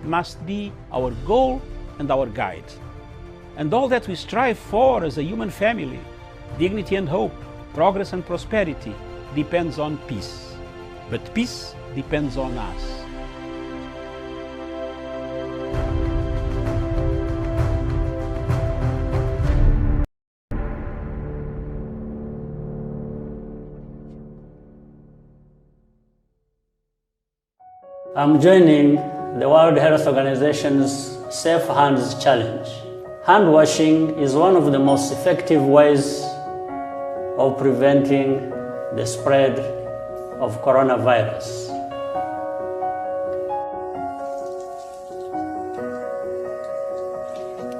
must be our goal and our guide. And all that we strive for as a human family, dignity and hope, progress and prosperity, depends on peace. But peace depends on us. I'm joining the World Health Organization's Safe Hands Challenge. Hand washing is one of the most effective ways of preventing the spread of coronavirus.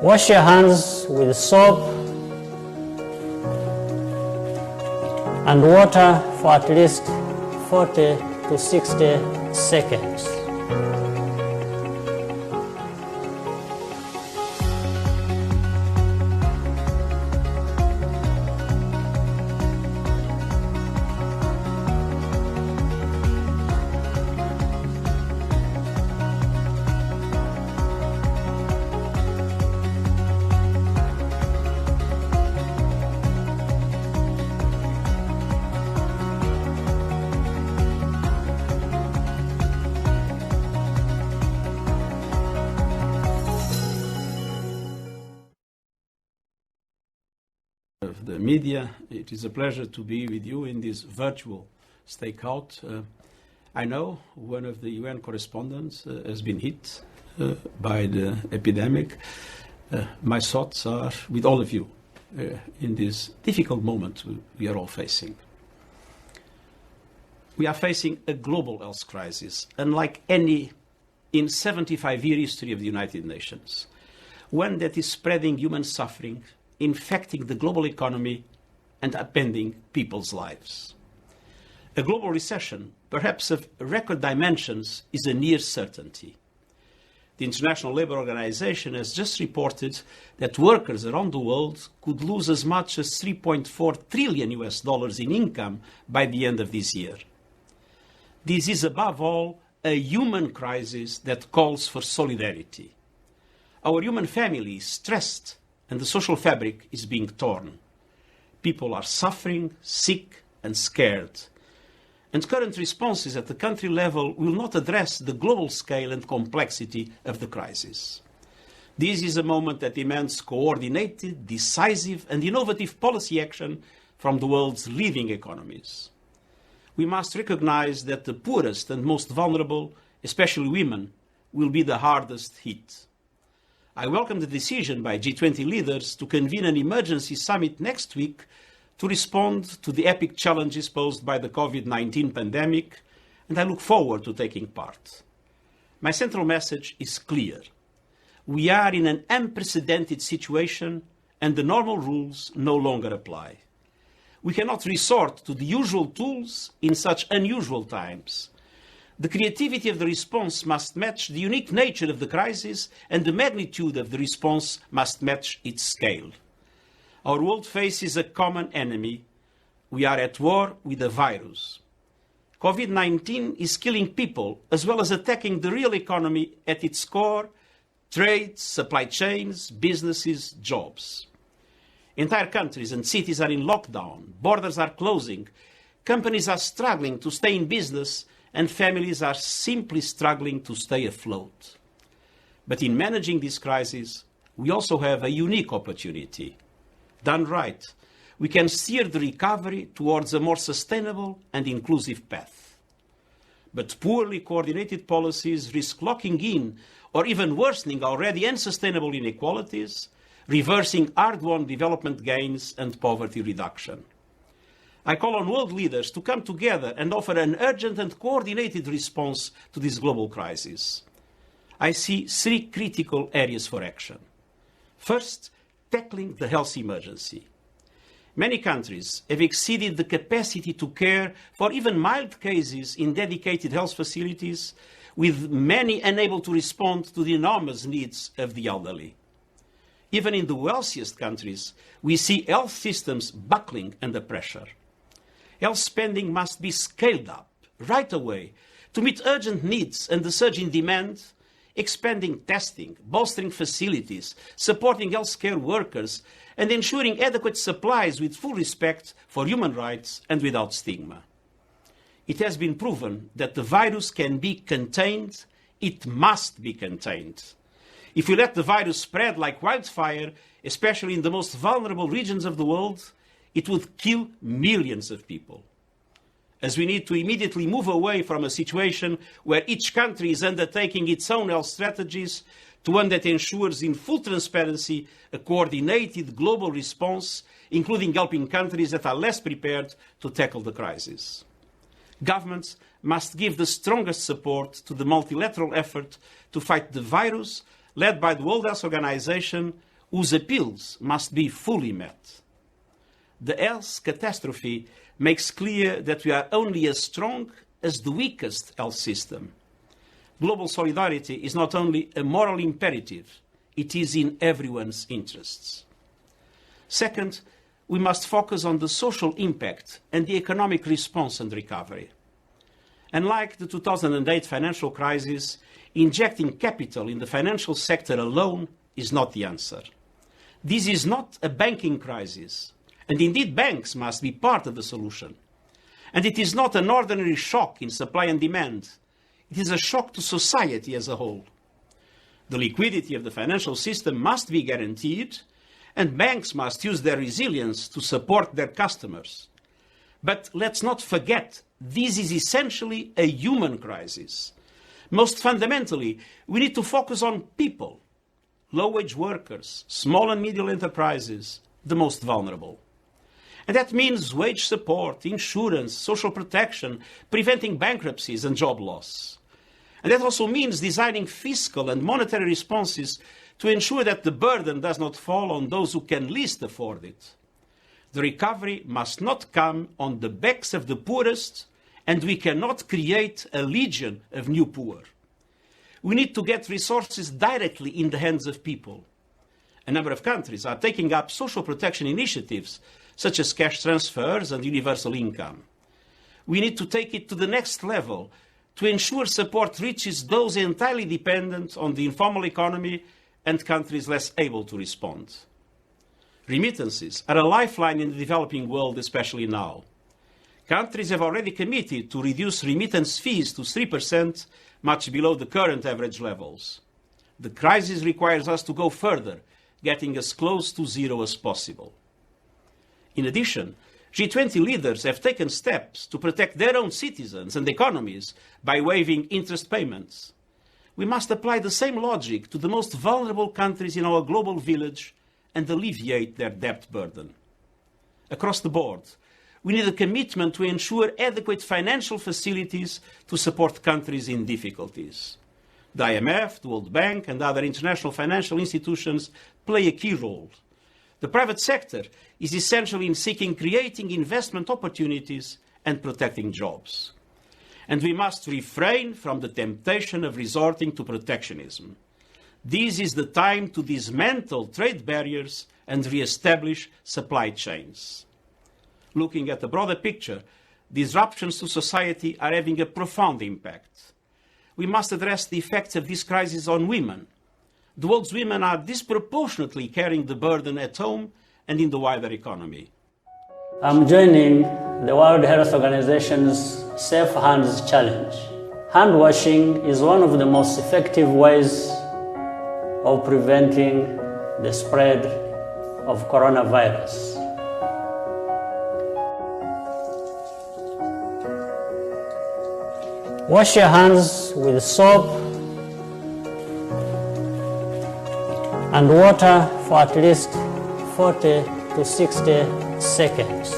Wash your hands with soap and water for at least 40 to 60 seconds. Of the media, it is a pleasure to be with you in this virtual stakeout. I know one of the UN correspondents has been hit by the epidemic. My thoughts are with all of you in this difficult moment we are all facing. We are facing a global health crisis, unlike any in 75-year history of the United Nations, one that is spreading human suffering, infecting the global economy and upending people's lives. A global recession, perhaps of record dimensions, is a near certainty. The International Labour Organization has just reported that workers around the world could lose as much as $3.4 trillion in income by the end of this year. This is above all a human crisis that calls for solidarity. Our human family is stressed and the social fabric is being torn. People are suffering, sick, and scared. And current responses at the country level will not address the global scale and complexity of the crisis. This is a moment that demands coordinated, decisive, and innovative policy action from the world's leading economies. We must recognize that the poorest and most vulnerable, especially women, will be the hardest hit. I welcome the decision by G20 leaders to convene an emergency summit next week to respond to the epic challenges posed by the COVID-19 pandemic, and I look forward to taking part. My central message is clear. We are in an unprecedented situation, and the normal rules no longer apply. We cannot resort to the usual tools in such unusual times. The creativity of the response must match the unique nature of the crisis, and the magnitude of the response must match its scale. Our world faces a common enemy. We are at war with a virus. COVID-19 is killing people as well as attacking the real economy at its core: trade, supply chains, businesses, jobs. Entire countries and cities are in lockdown, borders are closing, companies are struggling to stay in business, and families are simply struggling to stay afloat. But in managing this crisis, we also have a unique opportunity. Done right, we can steer the recovery towards a more sustainable and inclusive path. But poorly coordinated policies risk locking in or even worsening already unsustainable inequalities, reversing hard-won development gains and poverty reduction. I call on world leaders to come together and offer an urgent and coordinated response to this global crisis. I see three critical areas for action. First, tackling the health emergency. Many countries have exceeded the capacity to care for even mild cases in dedicated health facilities, with many unable to respond to the enormous needs of the elderly. Even in the wealthiest countries, we see health systems buckling under pressure. Health spending must be scaled up right away to meet urgent needs and the surge in demand, expanding testing, bolstering facilities, supporting healthcare workers, and ensuring adequate supplies with full respect for human rights and without stigma. It has been proven that the virus can be contained. It must be contained. If we let the virus spread like wildfire, especially in the most vulnerable regions of the world, it would kill millions of people. As we need to immediately move away from a situation where each country is undertaking its own health strategies to one that ensures in full transparency a coordinated global response, including helping countries that are less prepared to tackle the crisis. Governments must give the strongest support to the multilateral effort to fight the virus, led by the World Health Organization, whose appeals must be fully met. The health catastrophe makes clear that we are only as strong as the weakest health system. Global solidarity is not only a moral imperative, it is in everyone's interests. Second, we must focus on the social impact and the economic response and recovery. Unlike the 2008 financial crisis, injecting capital in the financial sector alone is not the answer. This is not a banking crisis, and indeed banks must be part of the solution. And it is not an ordinary shock in supply and demand. It is a shock to society as a whole. The liquidity of the financial system must be guaranteed, and banks must use their resilience to support their customers. But let's not forget, this is essentially a human crisis. Most fundamentally, we need to focus on people, low-wage workers, small and medium enterprises, the most vulnerable. And that means wage support, insurance, social protection, preventing bankruptcies and job loss. And that also means designing fiscal and monetary responses to ensure that the burden does not fall on those who can least afford it. The recovery must not come on the backs of the poorest, and we cannot create a legion of new poor. We need to get resources directly in the hands of people. A number of countries are taking up social protection initiatives, such as cash transfers and universal income. We need to take it to the next level to ensure support reaches those entirely dependent on the informal economy and countries less able to respond. Remittances are a lifeline in the developing world, especially now. Countries have already committed to reduce remittance fees to 3%, much below the current average levels. The crisis requires us to go further, getting as close to zero as possible. In addition, G20 leaders have taken steps to protect their own citizens and economies by waiving interest payments. We must apply the same logic to the most vulnerable countries in our global village and alleviate their debt burden. Across the board, we need a commitment to ensure adequate financial facilities to support countries in difficulties. The IMF, the World Bank, and other international financial institutions play a key role. The private sector is essential in creating investment opportunities and protecting jobs. And we must refrain from the temptation of resorting to protectionism. This is the time to dismantle trade barriers and re-establish supply chains. Looking at the broader picture, disruptions to society are having a profound impact. We must address the effects of this crisis on women. The world's women are disproportionately carrying the burden at home and in the wider economy. I'm joining the World Health Organization's Safe Hands Challenge. Hand washing is one of the most effective ways of preventing the spread of coronavirus. Wash your hands with soap and water for at least 40 to 60 seconds.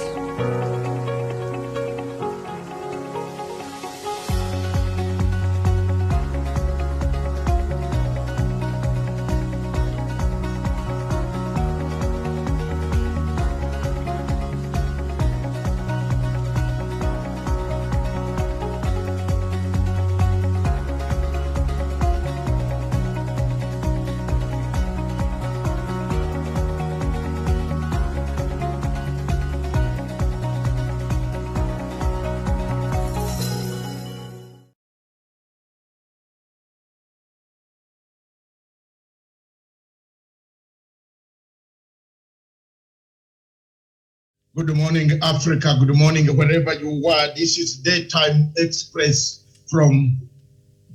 Good morning, Africa. Good morning, wherever you are. This is Daytime Express from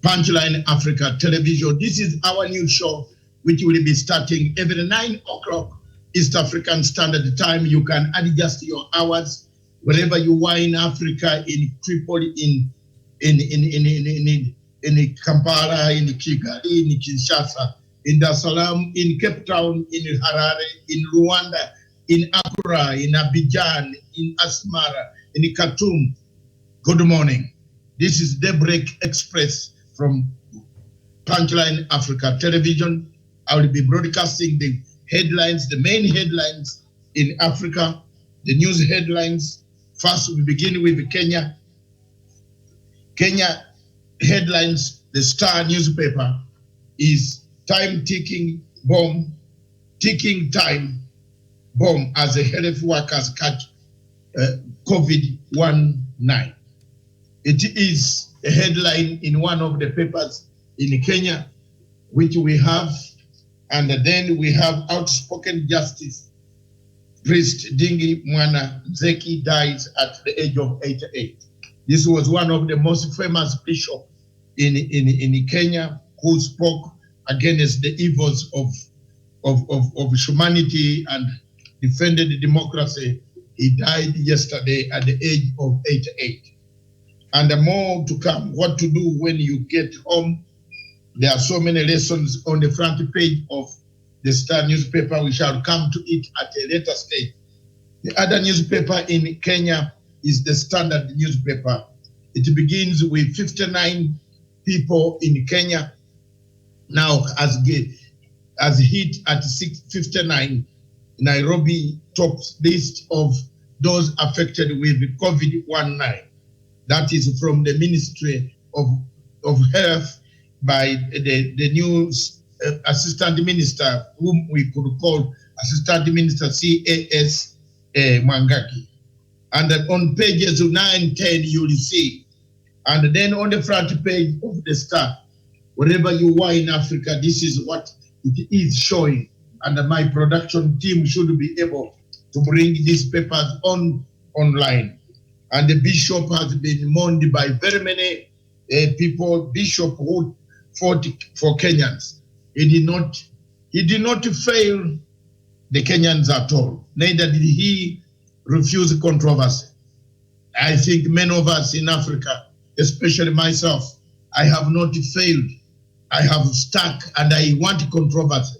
Punchline Africa Television. This is our new show, which will be starting every 9 o'clock East African Standard Time. You can adjust your hours wherever you are in Africa, in Tripoli, in Kampala, in Kigali, in Kinshasa, in Dar es Salaam, in Cape Town, in Harare, in Rwanda, in Accra, in Abidjan, in Asmara, in Khartoum. Good morning. This is Daybreak Express from Punchline Africa Television. I will be broadcasting the headlines, the main headlines in Africa, the news headlines. First, we begin with Kenya. Kenya headlines, the Star newspaper is time ticking bomb, ticking time bomb as the health workers catch COVID-19. It is a headline in one of the papers in Kenya, which we have, and then we have outspoken justice priest Dingi Mwana Zeki dies at the age of 88. This was one of the most famous bishops in Kenya who spoke against the evils of humanity and defended democracy. He died yesterday at the age of 88. And more to come, what to do when you get home. There are so many lessons on the front page of the Star newspaper. We shall come to it at a later stage. The other newspaper in Kenya is the Standard newspaper. It begins with 59 people in Kenya. Now has hit at 59. Nairobi tops list of those affected with COVID-19. That is from the Ministry of Health by the new Assistant Minister, whom we could call Assistant Minister C.A.S. Mwangaki. And on pages 9, 10, you will see. And then on the front page of the Star, wherever you are in Africa, this is what it is showing. And my production team should be able to bring these papers online. And the bishop has been mourned by very many people. Bishop who fought for Kenyans. He did not fail the Kenyans at all. Neither did he refuse controversy. I think many of us in Africa, especially myself, I have not failed. I have stuck and I want controversy.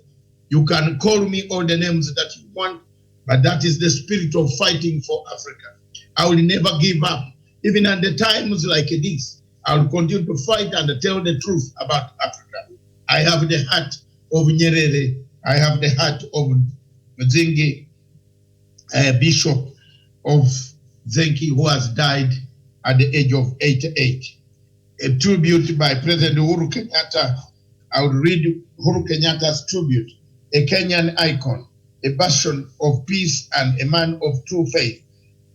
You can call me all the names that you want, but that is the spirit of fighting for Africa. I will never give up. Even at the times like this, I will continue to fight and tell the truth about Africa. I have the heart of Nyerere. I have the heart of Zengi, Bishop of Zengi, who has died at the age of 88. A tribute by President Uhuru Kenyatta. I will read Uhuru Kenyatta's tribute. A Kenyan icon, a bastion of peace and a man of true faith,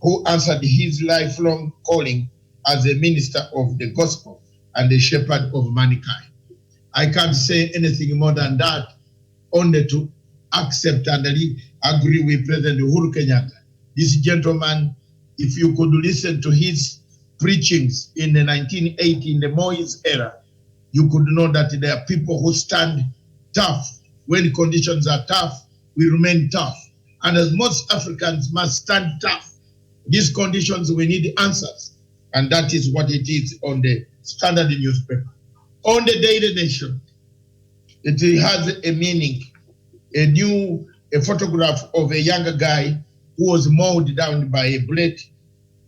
who answered his lifelong calling as a minister of the gospel and a shepherd of mankind. I can't say anything more than that, only to accept and agree with President Uhuru Kenyatta. This gentleman, if you could listen to his preachings in the 1980, in the Moise era, you could know that there are people who stand tough. When conditions are tough, we remain tough. And as most Africans must stand tough, these conditions, we need answers. And that is what it is on the Standard newspaper. On the Daily Nation, it has a meaning, a photograph of a younger guy who was mowed down by a bullet,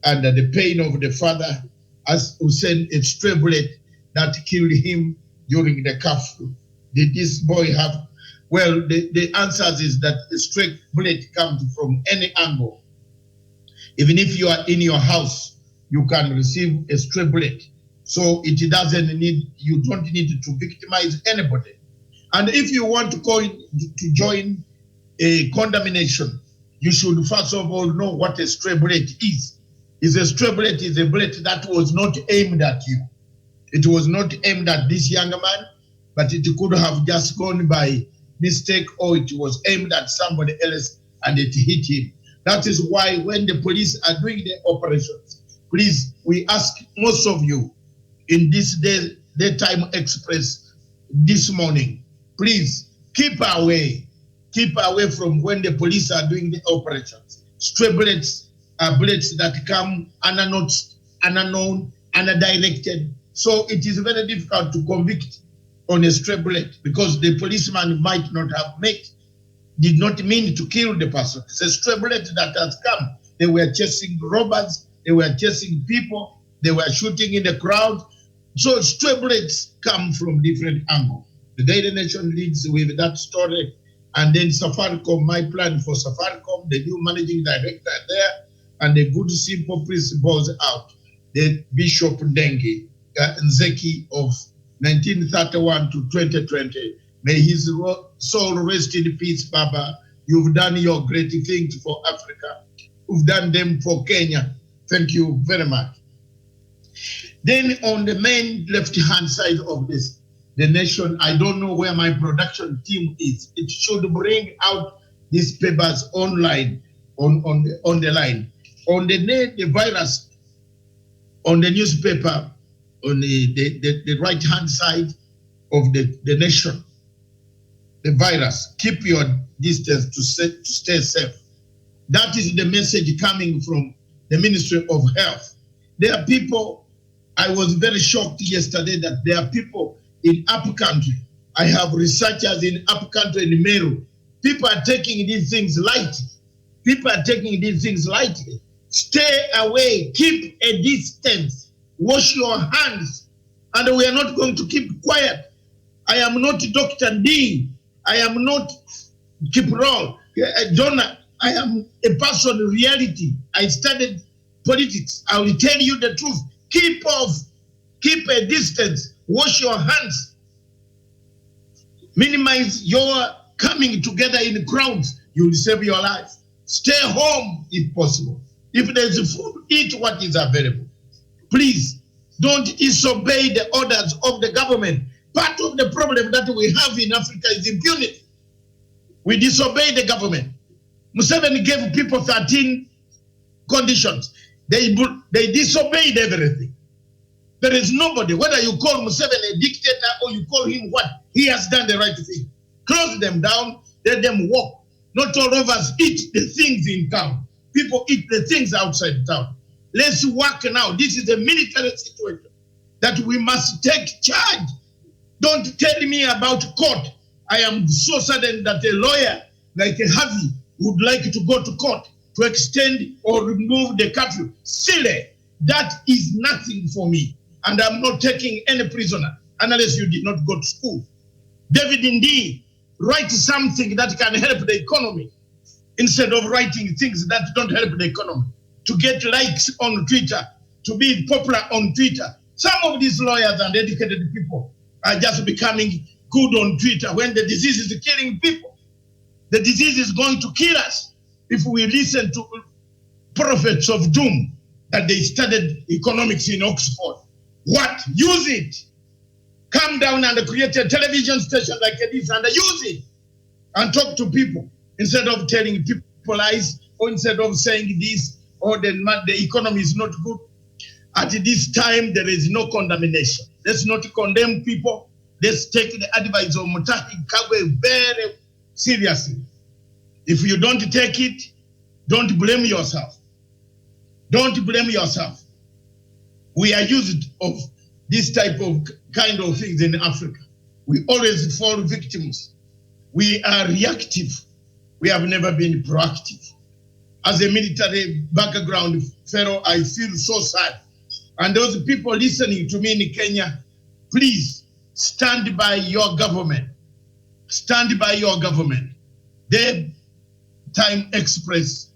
and the pain of the father as Hussein, a stray bullet that killed him during the curfew. Did this boy have? Well, the answer is that the stray bullet comes from any angle. Even if you are in your house, you can receive a stray bullet. So you don't need to victimize anybody. And if you want to join a condemnation, you should first of all know what a stray bullet is. A stray bullet is a bullet that was not aimed at you. It was not aimed at this young man, but it could have just gone by mistake, or it was aimed at somebody else and it hit him. That is why when the police are doing their operations, please, we ask most of you in this daytime express this morning, please keep away from when the police are doing the operations. Stray bullets are bullets that come unannounced, unknown, undirected. So it is very difficult to convict on a stray bullet because the policeman might not have did not mean to kill the person. It's a stray bullet that has come. They were chasing robbers, they were chasing people, they were shooting in the crowd. So stray bullets come from different angles. The Daily Nation leads with that story, and then Safaricom, my plan for Safaricom, the new managing director there, and the good simple principles out. The Bishop Ndenge Nzeki of 1931 to 2020. May his soul rest in peace, Baba. You've done your great things for Africa. You've done them for Kenya. Thank you very much. Then on the main left-hand side of this, the nation, I don't know where my production team is. It should bring out these papers online, on the line. On the virus, on the newspaper, on the right-hand side of the nation, the virus, keep your distance to stay safe. That is the message coming from the Ministry of Health. There are people, I was very shocked yesterday that there are people in upcountry. I have researchers in upcountry in Meru. People are taking these things lightly. People are taking these things lightly. Stay away, keep a distance, wash your hands, and we are not going to keep quiet. I am not Dr. D. I am not Kiprol. Jonah, I am a person in reality. I studied politics. I will tell you the truth. Keep a distance, wash your hands, minimize your coming together in crowds. You will save your life. Stay home if possible. If there is food, eat what is available. Please don't disobey the orders of the government. Part of the problem that we have in Africa is impunity. We disobey the government. Museveni gave people 13 conditions. They disobeyed everything. There is nobody, whether you call Museveni a dictator or you call him what, he has done the right thing. Close them down, let them walk. Not all of us eat the things in town. People eat the things outside town. Let's work now. This is a military situation that we must take charge. Don't tell me about court. I am so certain that a lawyer like a Harvey would like to go to court to extend or remove the curfew. Silly. That is nothing for me. And I'm not taking any prisoner unless you did not go to school. David Ndii, write something that can help the economy instead of writing things that don't help the economy. To get likes on Twitter, to be popular on Twitter. Some of these lawyers and educated people are just becoming good on Twitter when the disease is killing people. The disease is going to kill us if we listen to prophets of doom that they studied economics in Oxford. What? Use it. Come down and create a television station like this and use it and talk to people instead of telling people lies or instead of saying this or the economy is not good. At this time, there is no condemnation. Let's not condemn people. Let's take the advice of Mutahi Kagwe very seriously. If you don't take it, don't blame yourself. Don't blame yourself. We are used of this type of kind of things in Africa. We always fall victims. We are reactive. We have never been proactive. As a military background fellow, I feel so sad. And those people listening to me in Kenya, please stand by your government. Stand by your government. The Time Express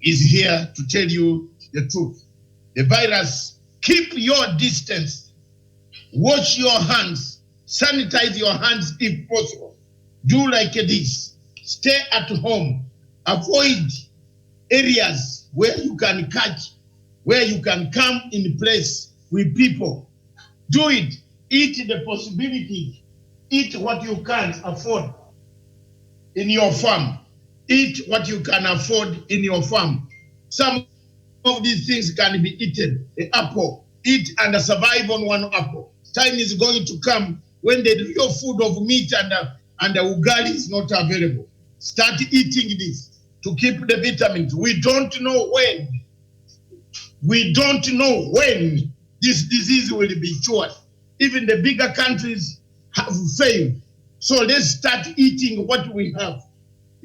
is here to tell you the truth. The virus, keep your distance. Wash your hands. Sanitize your hands if possible. Do like this. Stay at home. Avoid areas where you can catch, where you can come in place with people. Do it. Eat the possibility. Eat what you can afford in your farm. Eat what you can afford in your farm. Some of these things can be eaten. The apple, eat and survive on one apple. Time is going to come when the real food of meat and the ugali is not available. Start eating this to keep the vitamins. We don't know when. We don't know when this disease will be cured. Even the bigger countries have failed. So let's start eating what we have.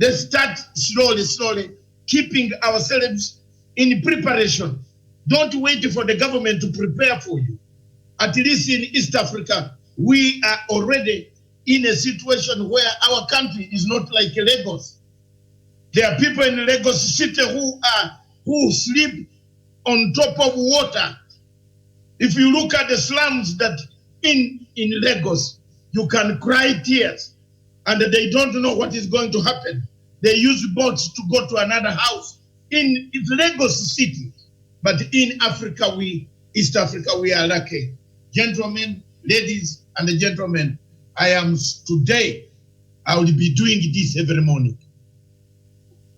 Let's start slowly, keeping ourselves in preparation. Don't wait for the government to prepare for you. At least in East Africa, we are already in a situation where our country is not like Lagos. There are people in Lagos City who sleep on top of water. If you look at the slums that in Lagos, you can cry tears, and they don't know what is going to happen. They use boats to go to another house in Lagos City. But in Africa, East Africa, we are lucky. Gentlemen, ladies, and gentlemen, today, I will be doing this every morning.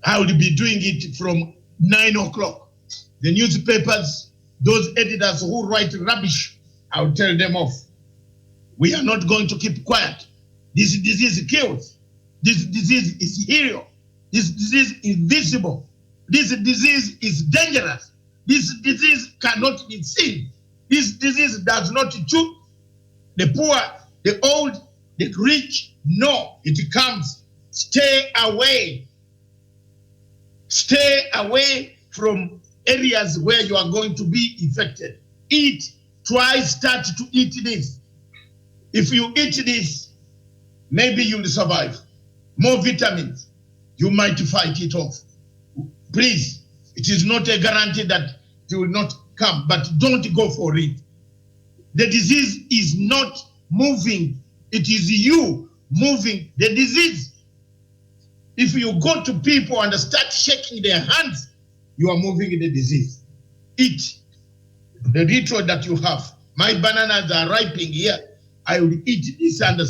I will be doing it from 9 o'clock. The newspapers, those editors who write rubbish, I will tell them off. We are not going to keep quiet. This disease kills. This disease is hero. This disease is visible. This disease is dangerous. This disease cannot be seen. This disease does not choose the poor, the old, the rich. No, it comes. Stay away. Stay away from areas where you are going to be infected. Start to eat this. If you eat this, maybe you'll survive. More vitamins, you might fight it off. Please, it is not a guarantee that it will not come, but don't go for it. The disease is not moving. It is you moving the disease. If you go to people and start shaking their hands, you are moving the disease. Eat the little that you have. My bananas are ripening here. I will eat this and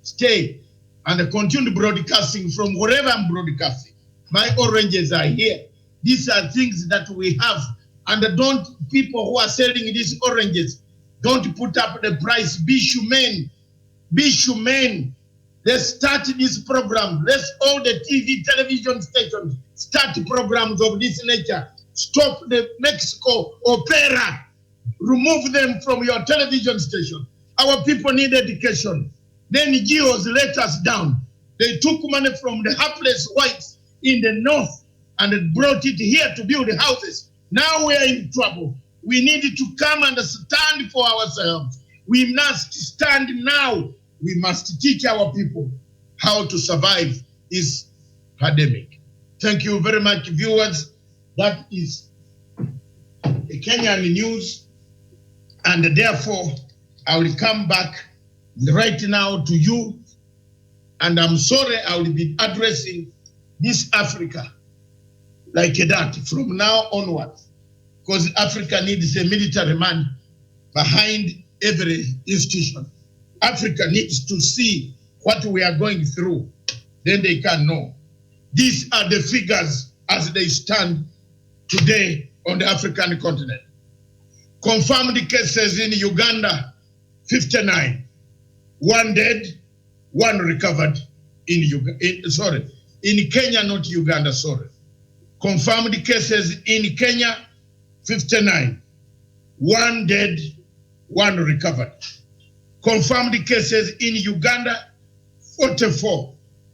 stay and continue broadcasting from wherever I'm broadcasting. My oranges are here. These are things that we have. And people who are selling these oranges, don't put up the price. Be humane. Be humane. Let's start this program. Let's all the television stations start programs of this nature. Stop the Mexico opera. Remove them from your television station. Our people need education. Then NGOs let us down. They took money from the hapless whites in the north and brought it here to build houses. Now we are in trouble. We need to come and stand for ourselves. We must stand now. We must teach our people how to survive this pandemic. Thank you very much, viewers. That is the Kenyan news. And therefore, I will come back right now to you. And I'm sorry I will be addressing this Africa like that from now onwards. Because Africa needs a military man behind every institution. Africa needs to see what we are going through. Then they can know. These are the figures as they stand today on the African continent. Confirmed cases in Uganda, 59. 1 dead, 1 recovered in Kenya, not Uganda, sorry. Confirmed cases in Kenya, 59. 1 dead, 1 recovered. Confirmed cases in Uganda, 44.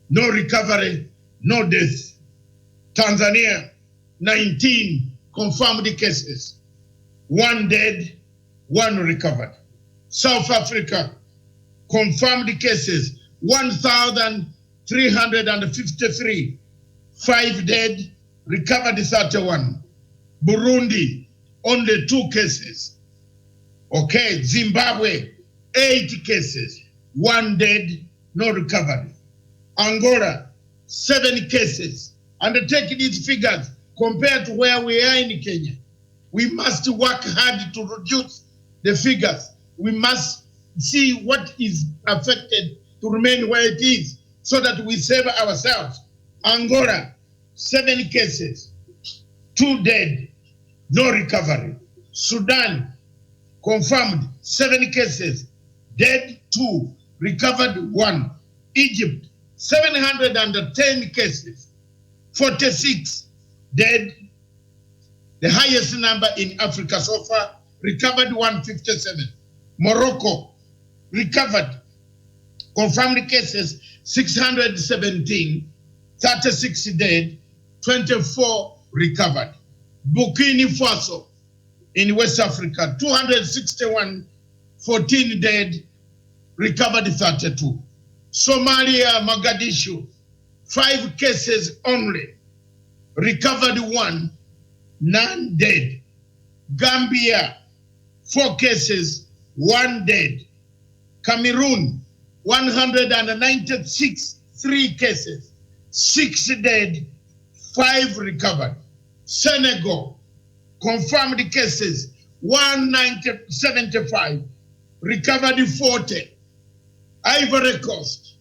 No recovery, no death. Tanzania, 19 confirmed cases. 1 dead, 1 recovered. South Africa, confirmed cases, 1,353. 5 dead, recovered 31. Burundi, only 2 cases. Okay, Zimbabwe, 8 cases, 1 dead, no recovery. Angola, 7 cases. And take these figures compared to where we are in Kenya. We must work hard to reduce the figures. We must see what is affected to remain where it is so that we save ourselves. Angola, 7 cases, 2 dead, no recovery. Sudan, confirmed 7 cases, dead 2, recovered 1. Egypt, 710 cases, 46 dead, the highest number in Africa so far, recovered 157. Morocco, recovered, confirmed cases 617, 36 dead, 24 recovered. Burkina Faso in West Africa, 261, 14 dead, recovered 32. Somalia, Mogadishu, 5 cases only, recovered 1, none dead. Gambia, 4 cases, 1 dead. Cameroon, 196, 3 cases, 6 dead, 5 recovered. Senegal, confirmed cases, 175, recovered 40. Ivory Coast,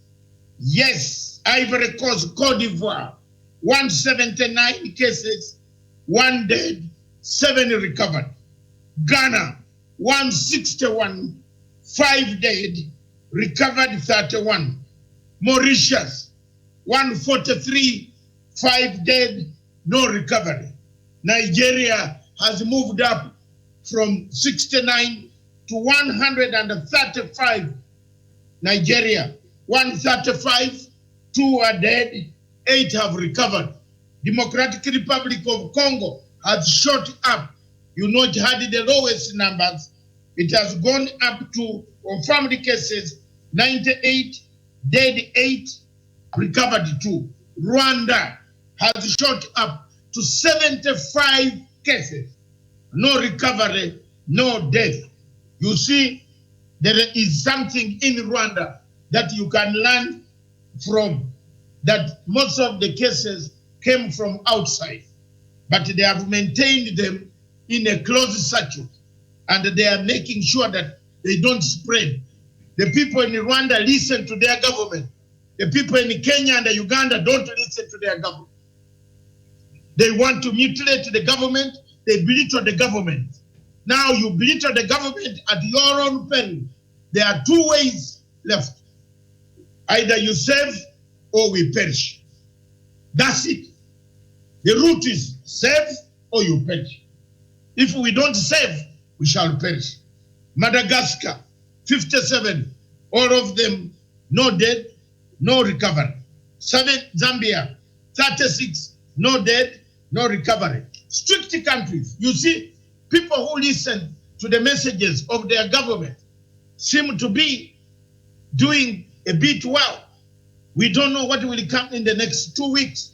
yes, Ivory Coast, Cote d'Ivoire, 179 cases, 1 dead, 7 recovered. Ghana, 161, 5 dead, recovered 31. Mauritius, 143, 5 dead, no recovery. Nigeria has moved up from 69 to 135. Nigeria, 135, 2 are dead, 8 have recovered. Democratic Republic of Congo has shot up. You know, it had the lowest numbers. It has gone up to confirmed cases, 98, dead 8, recovered 2. Rwanda has shot up to 75 cases, no recovery, no death. You see, there is something in Rwanda that you can learn from, that most of the cases came from outside, but they have maintained them in a closed circuit, and they are making sure that they don't spread. The people in Rwanda listen to their government. The people in Kenya and Uganda don't listen to their government. They want to mutilate the government, they belittle the government. Now you belittle the government at your own peril. There are 2 ways left. Either you save or we perish. That's it. The route is save or you perish. If we don't save, we shall perish. Madagascar, 57, all of them no dead, no recovery. Zambia, 36, no dead, no recovery. Strict countries. You see, people who listen to the messages of their government seem to be doing a bit well. We don't know what will come in the next 2 weeks.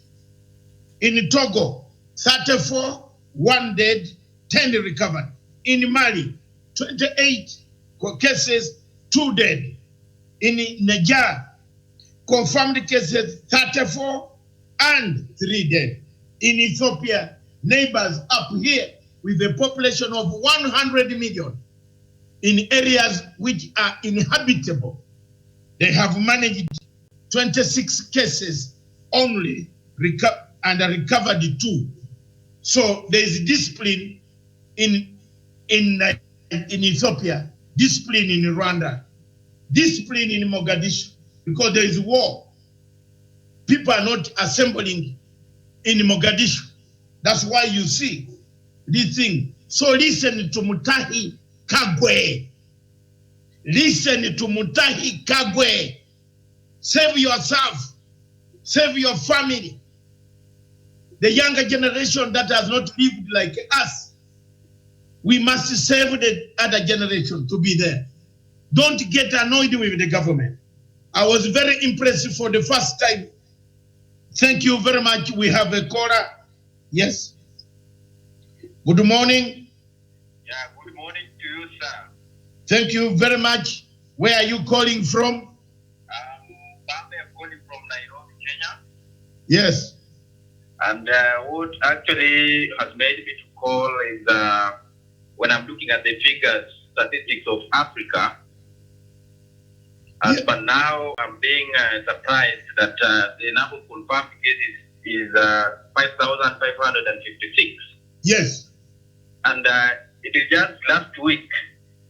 In Togo, 34, 1 dead, 10 recovered. In Mali, 28 cases, 2 dead. In Niger, confirmed cases, 34 and 3 dead. In Ethiopia, neighbors up here with a population of 100 million in areas which are inhabitable, they have managed 26 cases only and recovered 2. So there is discipline in Ethiopia, discipline in Rwanda, discipline in Mogadishu, because there is war. People are not assembling in Mogadishu. That's why you see this thing. So listen to Mutahi Kagwe. Listen to Mutahi Kagwe. Save yourself. Save your family. The younger generation that has not lived like us, we must save the other generation to be there. Don't get annoyed with the government. I was very impressed for the first time. Thank you very much. We have a caller. Yes. Good morning. Yeah, good morning to you, sir. Thank you very much. Where are you calling from? I'm calling from Nairobi, Kenya. Yes. And what actually has made me to call is when I'm looking at the figures, statistics of Africa, As per now, I'm being surprised that the number of confirmed cases is 5,556. Yes. And it is just last week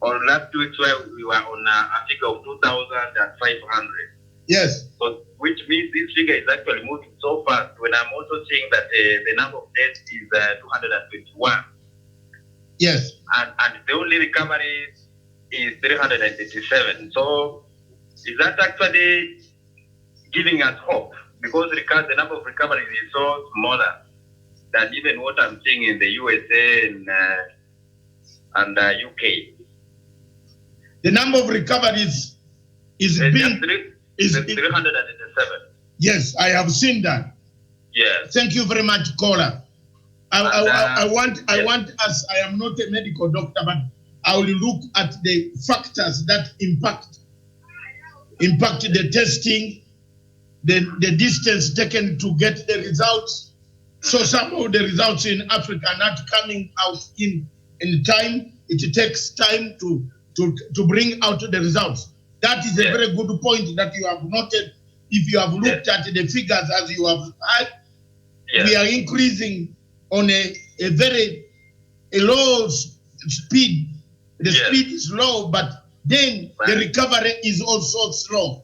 or last 2 weeks where we were on a figure of 2,500. Yes. So, which means this figure is actually moving so fast when I'm also seeing that the number of deaths is 221. Yes. And the only recovery is 387. So, is that actually giving us hope? Because the number of recoveries is so smaller than even what I'm seeing in the USA and UK. The number of recoveries is being... 387. Yes, I have seen that. Yes. Thank you very much, caller. I want us, I am not a medical doctor, but I will look at the factors that impact the testing, the distance taken to get the results. So some of the results in Africa are not coming out in time. It takes time to bring out the results. That is a very good point that you have noted. If you have looked at the figures as you have had, we are increasing on a very low speed. The speed is low, but then the recovery is also slow.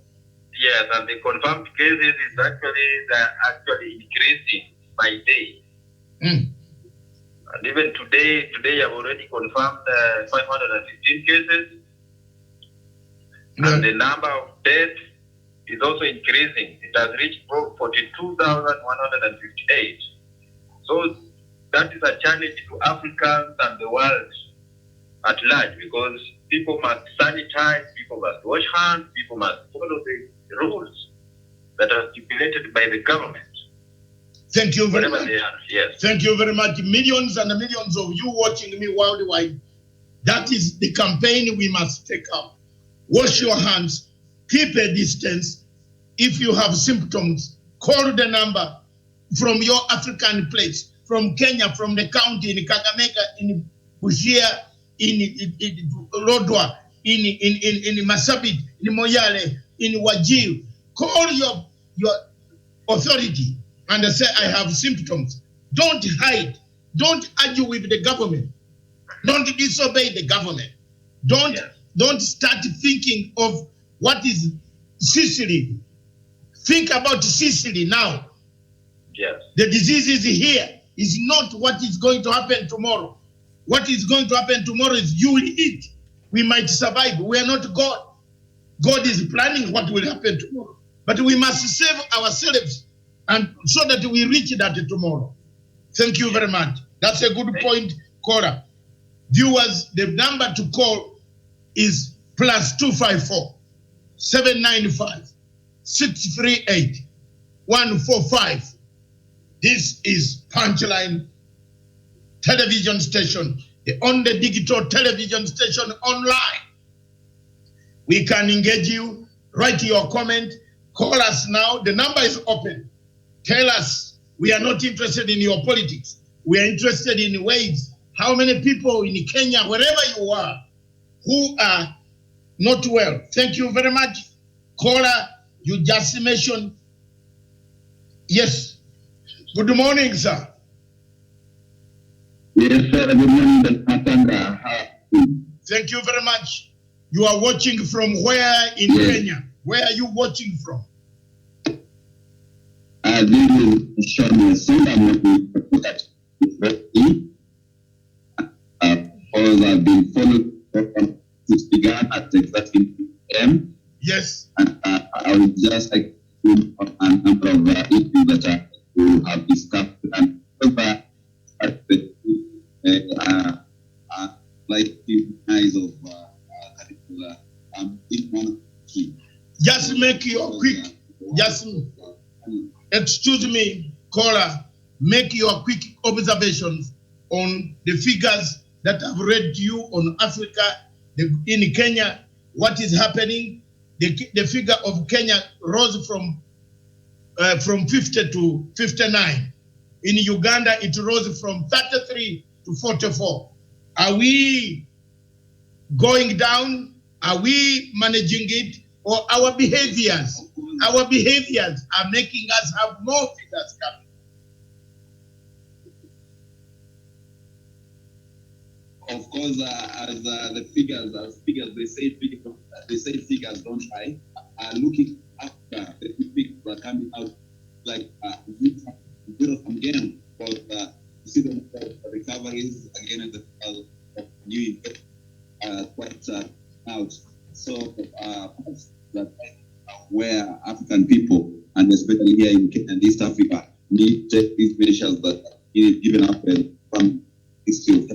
Yes, and the confirmed cases is actually increasing by day. And even today I've already confirmed 515 cases. And the number of deaths is also increasing. It has reached 42,158. So that is a challenge to Africans and the world at large, because people must sanitize, people must wash hands, people must follow the rules that are stipulated by the government. Thank you very much. Yes. Thank you very much. Millions and millions of you watching me worldwide. That is the campaign we must take up. Wash your hands, keep a distance. If you have symptoms, call the number from your African place, from Kenya, from the county, in Kakamega, in Busia, in Lodwar, in Marsabit, in Moyale, in Wajir. Call your authority and say, I have symptoms. Don't hide. Don't argue with the government. Don't disobey the government. Don't start thinking of what is Sicily. Think about Sicily now. Yes. The disease is here. It's not what is going to happen tomorrow. What is going to happen tomorrow is you will eat. We might survive. We are not God. God is planning what will happen tomorrow. But we must save ourselves and so that we reach that tomorrow. Thank you very much. That's a good point, Cora. Viewers, the number to call is +254 795 638 145. This is Punchline television station, the only digital television station online. We can engage you, write your comment, call us now. The number is open. Tell us, we are not interested in your politics. We are interested in ways. How many people in Kenya, wherever you are, who are not well? Thank you very much. Caller, you just mentioned. Yes. Good morning, sir. Yes, sir. Good morning, Dr. Thank you very much. You are watching from where in Kenya? Where are you watching from? This is Sean Song. I'm looking at because I've been following this began at exactly 8 p.m. Yes. And I would just like to put a number of issues that we have discussed and like the eyes of curricular in one key. Just make your quick, excuse me, caller, make your quick observations on the figures that I've read to you on Africa, in Kenya, what is happening. The figure of Kenya rose from 50 to 59. In Uganda, it rose from 33 to 44. Are we going down? Are we managing it? or our behaviors are making us have more figures coming. Of course, as the figures, they say figures don't lie. Looking after the figures are coming out like zero from again, but you see the recoveries again at the new quite out. So that where African people, and especially here in Kenya and East Africa, need to take these measures that are given up from history of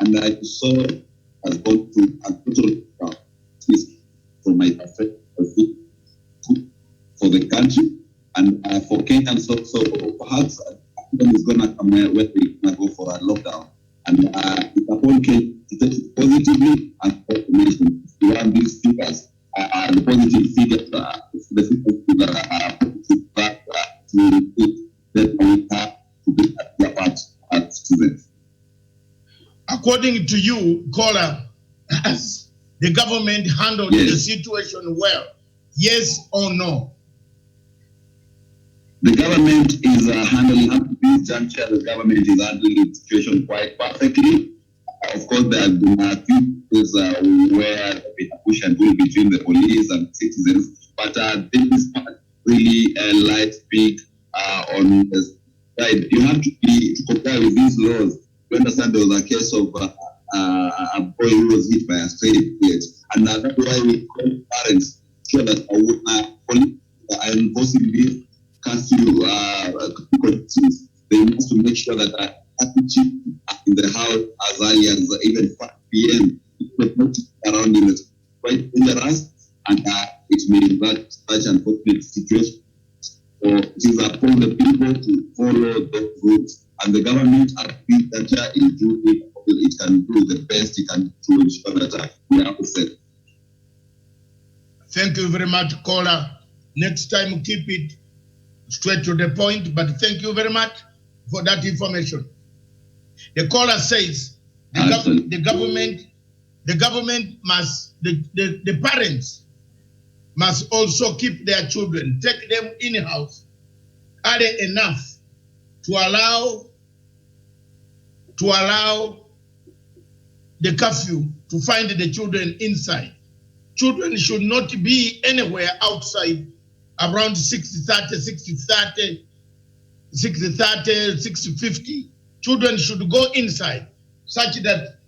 and I saw has gone to a total from my perspective for the country and for Kenyans. So perhaps is going to come where we're going to go for a lockdown. And it's upon Kenya to take it positively and for the nation. We want these figures, the positive figures, the figures that are positive back to that we have to be at their part as students. According to you, Kola, has the government handled the situation well? Yes or no? The government is handling up to this juncture. The government is handling the situation quite perfectly. Of course, there have been a few cases where there has been a push and pull between the police and citizens, but this is really a light speak on the side. You have to comply with these laws. You understand there was a case of a boy who was hit by a stray bullet, and that's why we call parents sure that police are enforcing this curfew conditions. They must to make sure that attitude in the house as early as even 5 p.m. around in is quite dangerous, and it may invert such unfortunate situations. So it is upon the people to follow the rules. And the government, I think that it can do the best it can to ensure that we are safe. Thank you very much, Kola. Next time, keep it straight to the point, but thank you very much for that information. The caller says the government must, the parents must also keep their children, take them in-house early enough to allow the curfew to find the children inside. Children should not be anywhere outside around 60:30, 60:50. Children should go inside such that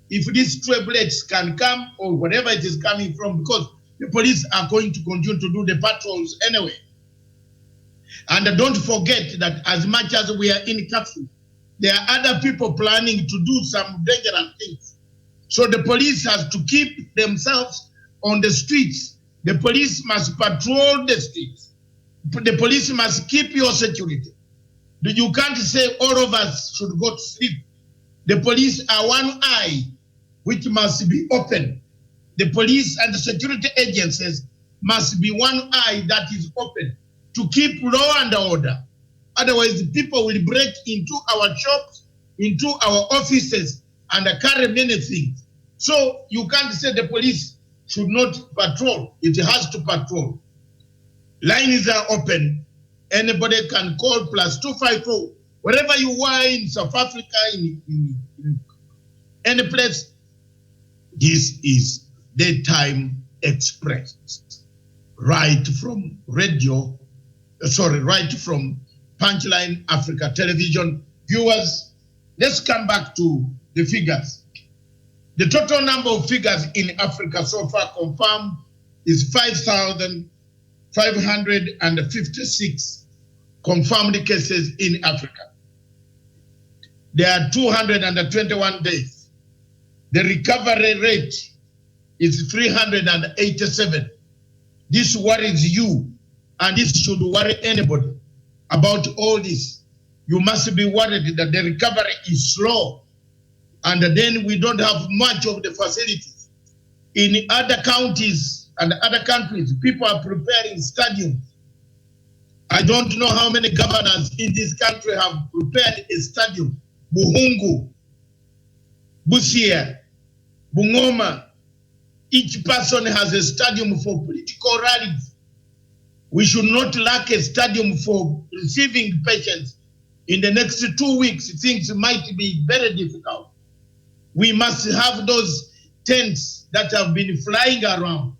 if these stray bullets can come or whatever it is coming from, because the police are going to continue to do the patrols anyway. And don't forget that as much as we are in curfew, there are other people planning to do some dangerous things. So the police has to keep themselves on the streets. The police must patrol the streets. The police must keep your security. You can't say all of us should go to sleep. The police are one eye which must be open. The police and the security agencies must be one eye that is open to keep law and order. Otherwise, the people will break into our shops, into our offices, and carry many things. So you can't say the police should not patrol. It has to patrol. Lines are open. Anybody can call +254. Wherever you are in South Africa, in any place, this is Daytime Express. Right from Punchline Africa Television. Viewers, let's come back to the figures. The total number of figures in Africa so far confirmed is 5,556 confirmed cases in Africa. There are 221 deaths. The recovery rate is 387. This worries you, and this should worry anybody about all this. You must be worried that the recovery is slow, and then we don't have much of the facilities. In other counties and other countries, people are preparing stadiums. I don't know how many governors in this country have prepared a stadium. Buhungu, Busia, Bungoma, each person has a stadium for political rallies. We should not lack a stadium for receiving patients. In the next 2 weeks, things might be very difficult. We must have those tents that have been flying around.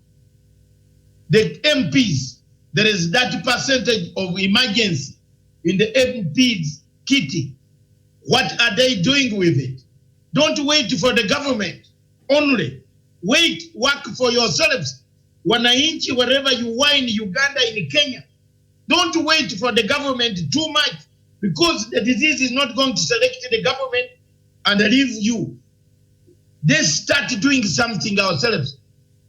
The MPs, there is that percentage of emergency in the MPs kitty. What are they doing with it? Don't wait for the government only. Wait, work for yourselves. Wananchi, wherever you are in Uganda, in Kenya, don't wait for the government too much, because the disease is not going to select the government and leave you. Let's start doing something ourselves.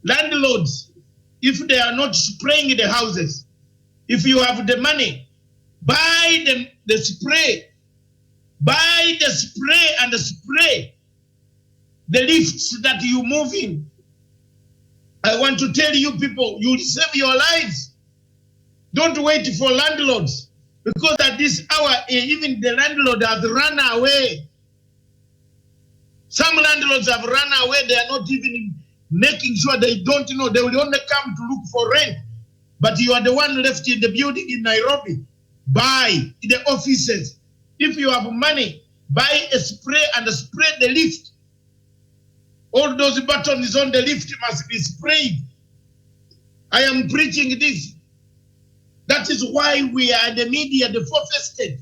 Landlords, if they are not spraying the houses, if you have the money, buy the spray. Buy the spray and spray the lifts that you move in. I want to tell you people, you will save your lives. Don't wait for landlords, because at this hour, even the landlord has run away. Some landlords have run away. They are not even making sure, they don't know. They will only come to look for rent. But you are the one left in the building in Nairobi. Buy in the offices. If you have money, buy a spray and spray the lift. All those buttons on the lift must be sprayed. I am preaching this. That is why we are the media, the fourth estate.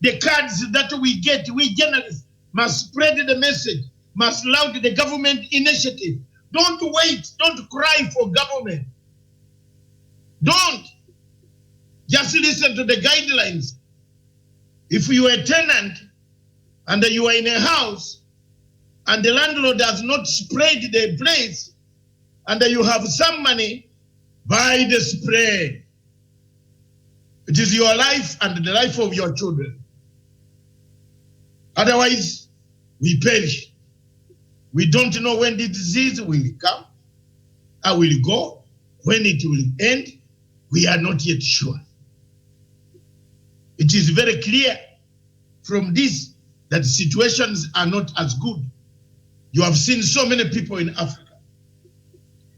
The cards that we get, we journalists must spread the message, must laud the government initiative. Don't wait, don't cry for government. Don't. Just listen to the guidelines. If you are a tenant and you are in a house and the landlord has not sprayed the place and you have some money, buy the spray. It is your life and the life of your children. Otherwise, we perish. We don't know when the disease will come, or will go, when it will end. We are not yet sure. It is very clear from this that situations are not as good. You have seen so many people in Africa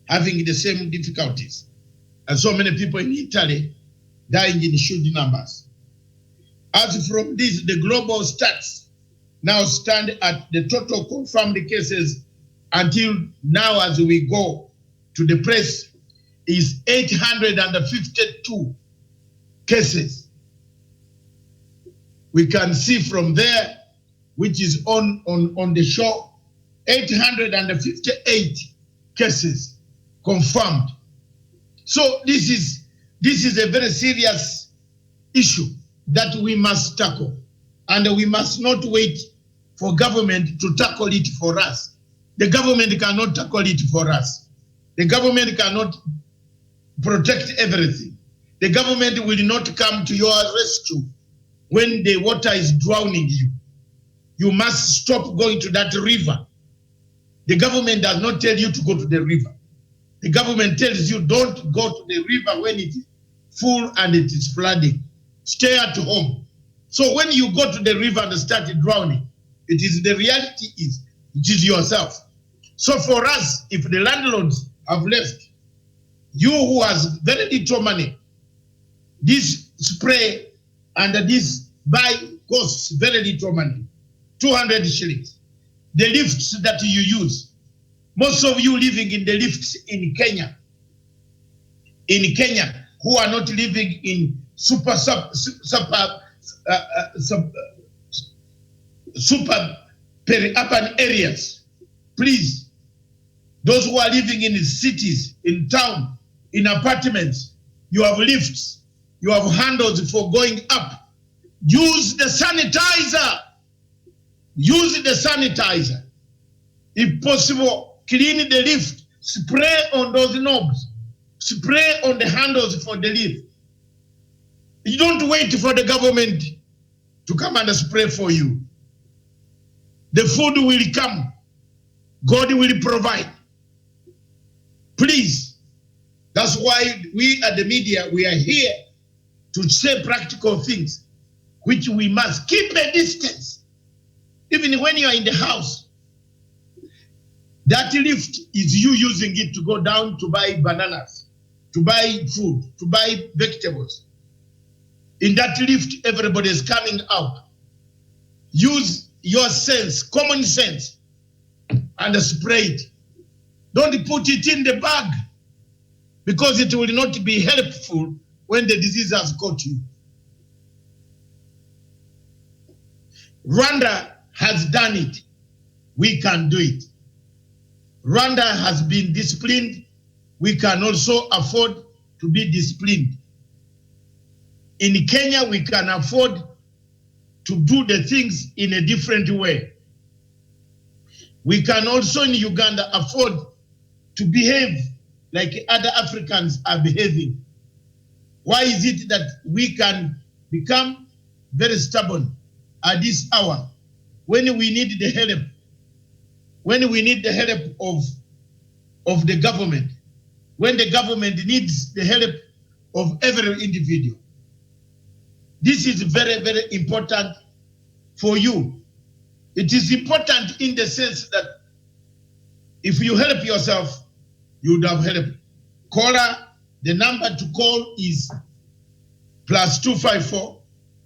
having the same difficulties, and so many people in Italy dying in huge numbers. As from this, the global stats now stand at the total confirmed cases until now, as we go to the press, is 852 cases. We can see from there, which is on the show, 858 cases confirmed. So this is a very serious issue that we must tackle, and we must not wait for government to tackle it for us. The government cannot tackle it for us. The government cannot protect everything. The government will not come to your rescue when the water is drowning you. You must stop going to that river. The government does not tell you to go to the river. The government tells you don't go to the river when it is full and it is flooding. Stay at home. So when you go to the river and start drowning, it is the reality is, it is yourself. So for us, if the landlords have left, you who has very little money, this spray and this buy costs very little money, 200 shillings. The lifts that you use, most of you living in the lifts in Kenya, who are not living in super peri-urban areas, please, those who are living in cities, in town, in apartments, you have lifts, you have handles for going up. Use the sanitizer. Use the sanitizer. If possible, clean the lift, spray on those knobs, spray on the handles for the lift. You don't wait for the government to come and spray for you. The food will come. God will provide. Please, that's why we at the media, we are here to say practical things, which we must keep a distance. Even when you are in the house, That lift is you using it to go down to buy bananas, to buy food, to buy vegetables. In that lift, everybody is coming up. Use your sense, common sense, and spray it. Don't put it in the bag, because it will not be helpful when the disease has got you. Rwanda has done it. We can do it. Rwanda has been disciplined. We can also afford to be disciplined. In Kenya, we can afford to do the things in a different way. We can also in Uganda afford to behave like other Africans are behaving. Why is it that we can become very stubborn at this hour when we need the help? When we need the help of the government, when the government needs the help of every individual. This is very, very important for you. It is important in the sense that if you help yourself, you would have help. Caller, the number to call is +254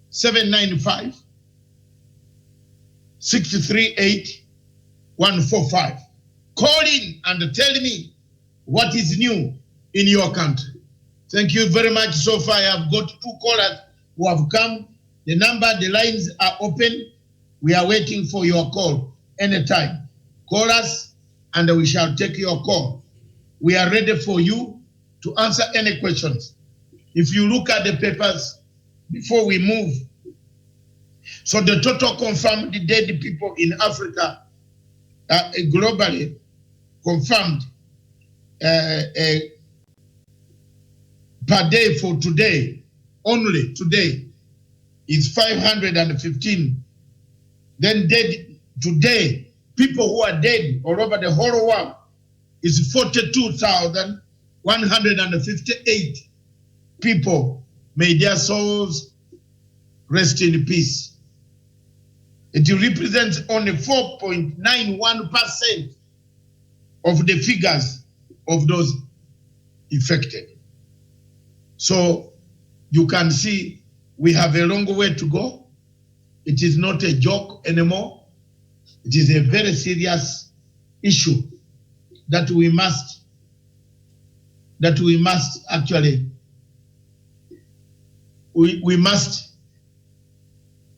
795 638 145. Call in and tell me what is new in your country. Thank you very much. So far, I have got 2 callers who have come. The number, the lines are open. We are waiting for your call anytime. Call us and we shall take your call. We are ready for you to answer any questions. If you look at the papers before we move, so the total confirmed dead people in Africa globally confirmed per day for today, only today, is 515. Then dead today, people who are dead all over the whole world is 42,158 people. May their souls rest in peace. It represents only 4.91% of the figures of those infected. So you can see we have a long way to go. It is not a joke anymore. It is a very serious issue that we must actually, we must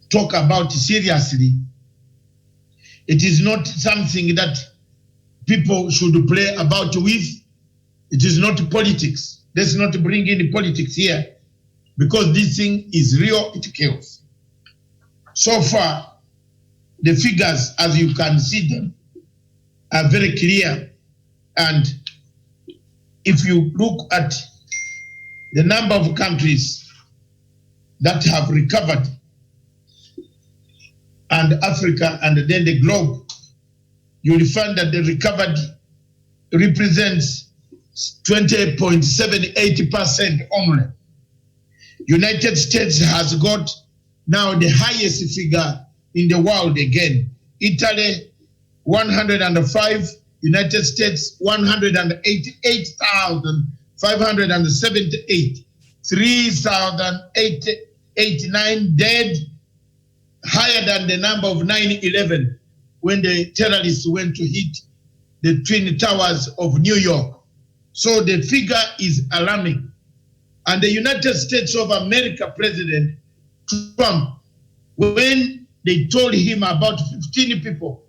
talk about seriously. It is not something that people should play about with. It is not politics. Let's not bring in politics here, because this thing is real, it kills. So far, the figures, as you can see them, are very clear. And if you look at the number of countries that have recovered, and Africa, and then the globe, you will find that the recovered represents 20.78% only. United States has got now the highest figure in the world again. Italy, 105, United States, 188,578, 3,089 dead, higher than the number of 9/11 when the terrorists went to hit the Twin Towers of New York. So the figure is alarming. And the United States of America President Trump, when they told him about 15 people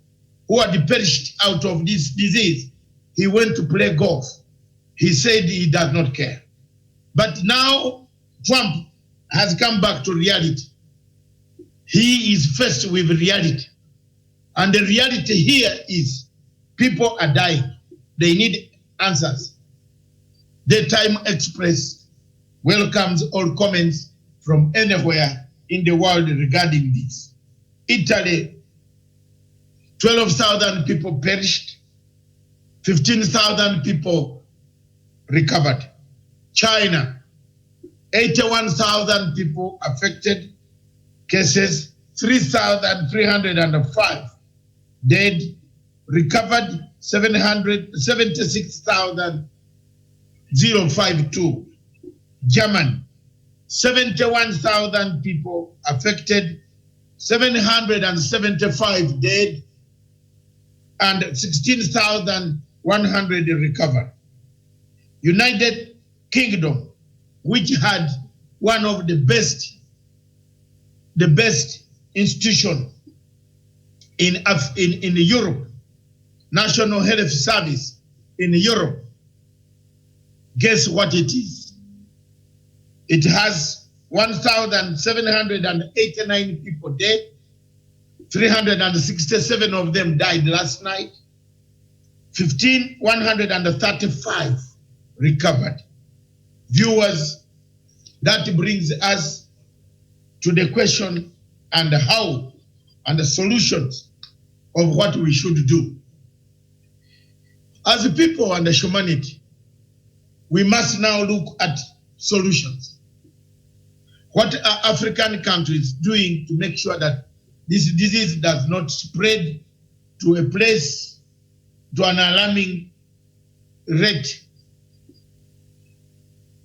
who had perished out of this disease, he went to play golf. He said he does not care. But now Trump has come back to reality. He is faced with reality. And the reality here is people are dying. They need answers. The Time Express welcomes all comments from anywhere in the world regarding this. Italy, 12,000 people perished, 15,000 people recovered. China, 81,000 people affected, cases 3,305, dead, recovered 76,052. Germany, 71,000 people affected, 775 dead, and 16,100 recovered. United Kingdom, which had one of the best institution in Europe, National Health Service in Europe. Guess what it is? It has 1,789 people dead. 367 of them died last night. 135 recovered. Viewers, that brings us to the question and how and the solutions of what we should do. As a people and as humanity, we must now look at solutions. What are African countries doing to make sure that this disease does not spread to a place, to an alarming rate?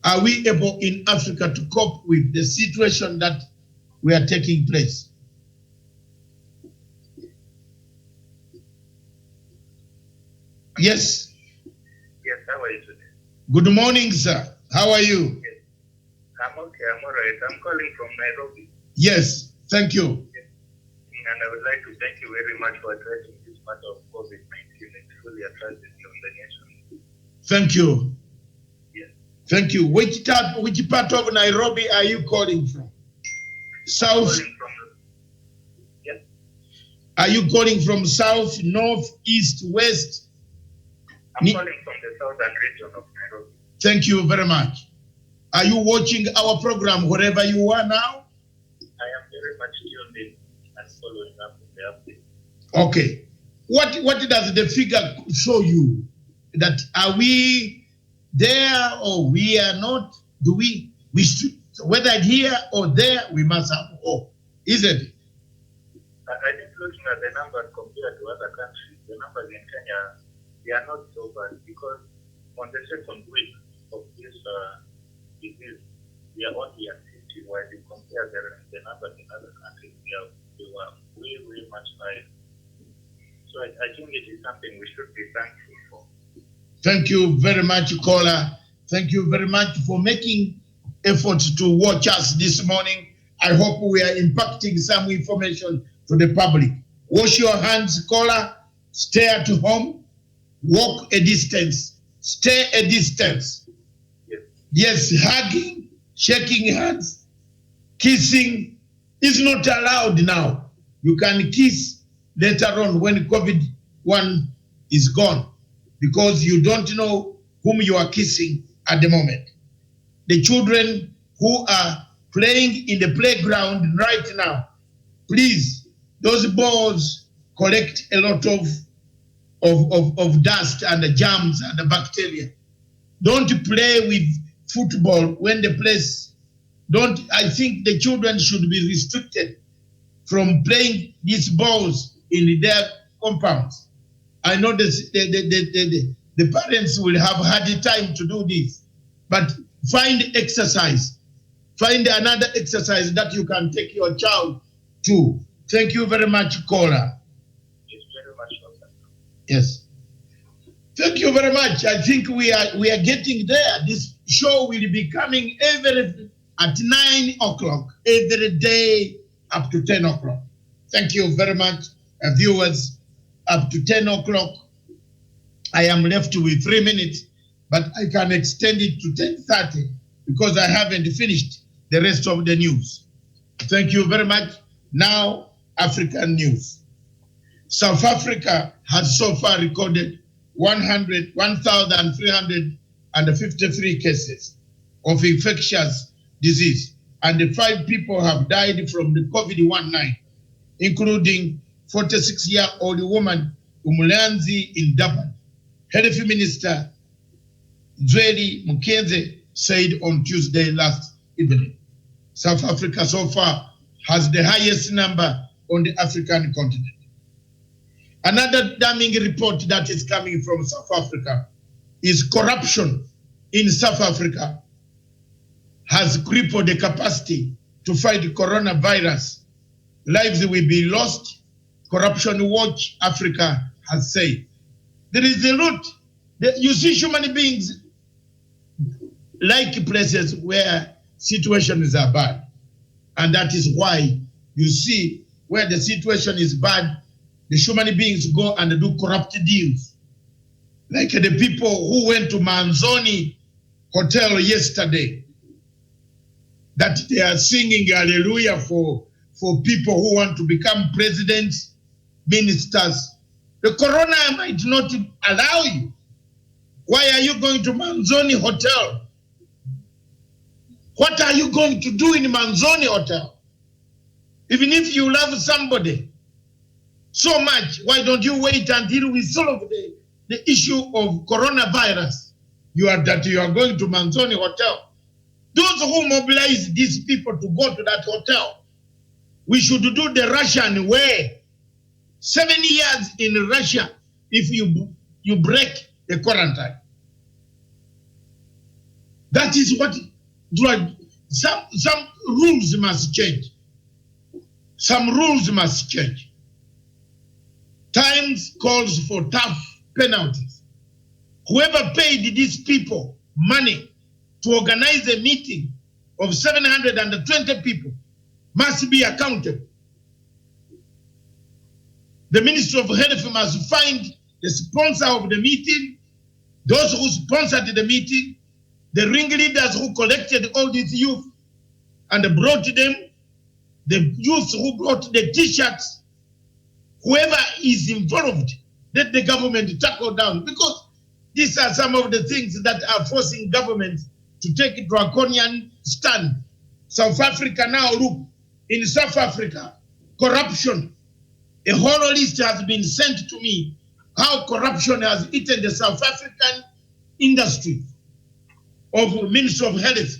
Are we able in Africa to cope with the situation that we are taking place? Yes. Yes, how are you today? Good morning, sir. How are you? Yes. I'm okay, I'm all right. I'm calling from Nairobi. Yes, thank you. Yes. And I would like to thank you very much for addressing this matter of COVID-19. It truly addresses you in the nation. Thank you. Yes. Thank you. Which part of Nairobi are you calling from? South? I'm calling from, yes. Are you calling from south, north, east, west? I'm calling from the southern region of Nairobi. Thank you very much. Are you watching our program wherever you are now? I am very much tuned in and following up with the update. Okay. What does the figure show you? That are we there or we are not? Do we should, whether here or there, we must have hope, isn't it? I think looking at the numbers compared to other countries, the numbers in Kenya, they are not so bad because on the second week of this disease, we are only at 50, while you compare the numbers in other countries, they were way much higher. So I think it is something we should be thankful for. Thank you very much, caller. Thank you very much for making efforts to watch us this morning. I hope we are impacting some information to the public. Wash your hands, caller. Stay at home. Walk a distance. Stay a distance. Yes, hugging, shaking hands, kissing is not allowed now. You can kiss later on when COVID-1 is gone because you don't know whom you are kissing at the moment. The children who are playing in the playground right now, please, those balls collect a lot of dust and the germs and the bacteria. Don't play with football when the place I think the children should be restricted from playing these balls in their compounds. I know this, the parents will have had the time to do this, but find exercise. Find another exercise that you can take your child to. Thank you very much, Cora. Yes, very much. Yes. Thank you very much. I think we are getting there. This show will be coming at 9 o'clock, every day up to 10 o'clock. Thank you very much, viewers. Up to 10 o'clock, I am left with 3 minutes, but I can extend it to 10:30 because I haven't finished the rest of the news. Thank you very much. Now, African news. South Africa has so far recorded 1,353 cases of infectious disease, and 5 people have died from the COVID-19, including 46-year-old woman Umulanzi in Durban. Health Minister Zweli Mkhize said on Tuesday last evening. South Africa so far has the highest number on the African continent. Another damning report that is coming from South Africa is corruption in South Africa has crippled the capacity to fight coronavirus. Lives will be lost. Corruption Watch Africa has said. There is a root. You see human beings like places where situations are bad. And that is why you see where the situation is bad, the human beings go and do corrupt deals. Like the people who went to Manzoni Hotel yesterday, that they are singing hallelujah for people who want to become presidents, ministers. The corona might not allow you. Why are you going to Manzoni Hotel? What are you going to do in Manzoni Hotel? Even if you love somebody so much, why don't you wait until we solve the issue of coronavirus? You are going to Manzoni Hotel. Those who mobilize these people to go to that hotel, we should do the Russian way. 7 years in Russia if you break the quarantine. That is what some rules must change. Some rules must change. Times calls for tough penalties. Whoever paid these people money to organize a meeting of 720 people must be accountable. The Ministry of Health must find the sponsor of the meeting, those who sponsored the meeting, the ringleaders who collected all these youth and brought them, the youth who brought the t-shirts, whoever is involved, let the government tackle down, because these are some of the things that are forcing governments to take a draconian stand. South Africa now, look, in South Africa, corruption, a whole list has been sent to me, how corruption has eaten the South African industry of Ministry of Health,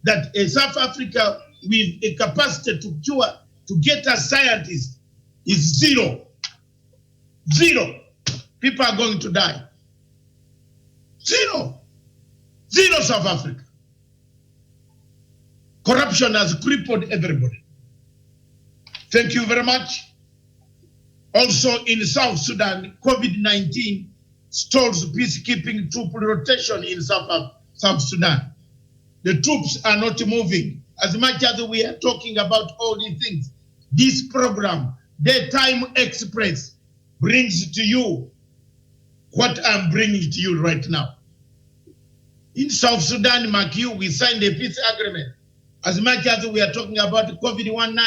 that South Africa with a capacity to cure, to get a scientist is zero. Zero. People are going to die. Zero. Zero South Africa. Corruption has crippled everybody. Thank you very much. Also in South Sudan, COVID-19 stalls peacekeeping troop rotation in South Sudan. The troops are not moving. As much as we are talking about all these things, this program, Daytime Express, brings to you what I'm bringing to you right now. In South Sudan, Makiu, we signed a peace agreement. As much as we are talking about COVID-19,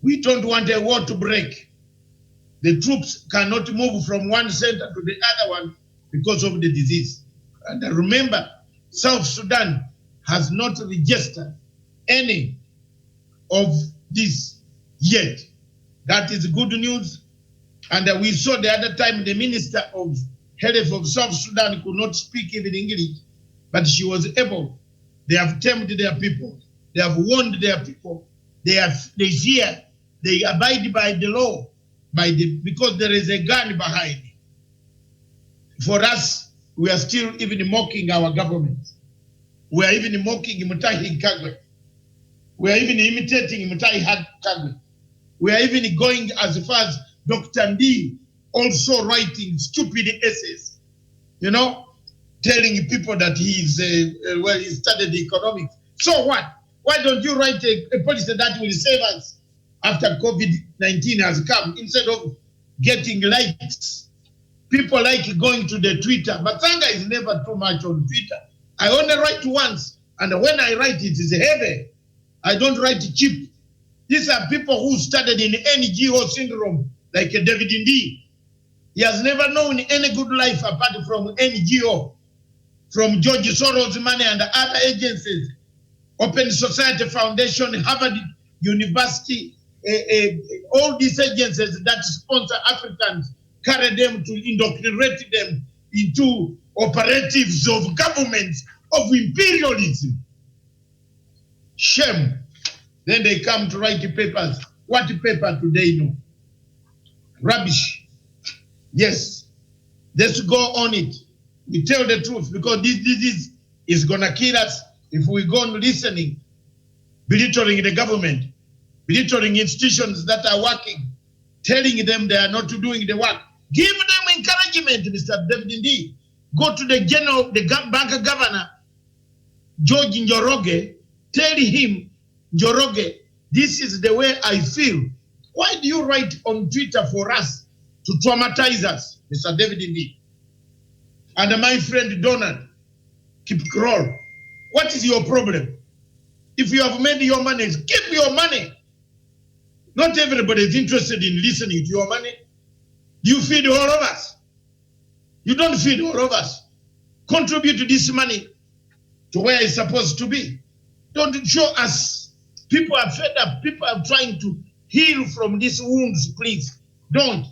we don't want a war to break. The troops cannot move from one center to the other one because of the disease. And remember, South Sudan has not registered any of this yet. That is good news. And we saw the other time the Minister of Health of South Sudan could not speak even English, but she was able. They have tamed their people. They have warned their people. They fear. They abide by the law, because there is a gun behind it. For us, we are still even mocking our government. We are even mocking Mutahi Kagwe. We are even imitating Mutahi Kagwe. We are even going as far as Dr. Ndi also writing stupid essays, you know, telling people that he's, he studied economics. So what? Why don't you write a policy that will save us after COVID-19 has come, instead of getting likes? People like going to the Twitter. Matsanga is never too much on Twitter. I only write once, and when I write it is heavy. I don't write cheap. These are people who studied in NGO syndrome, like David Ndi. He has never known any good life apart from NGO, from George Soros' money and other agencies, Open Society Foundation, Harvard University, all these agencies that sponsor Africans, carry them to indoctrinate them into operatives of governments of imperialism. Shame. Then they come to write papers. What paper do they know? Rubbish. Yes, let's go on it. We tell the truth, because this disease is going to kill us if we go on listening, belittling the government, belittling institutions that are working, telling them they are not doing the work. Give them encouragement, Mr. David Ndii. Go to the general, the bank governor, George Njoroge, tell him, Njoroge, this is the way I feel. Why do you write on Twitter for us to traumatize us, Mr. David Ndii? And my friend Donald Kipkroll, what is your problem? If you have made your money, keep your money. Not everybody is interested in listening to your money. You feed all of us. You don't feed all of us. Contribute to this money to where it's supposed to be. Don't show us. People are fed up. People are trying to heal from these wounds, please. Don't.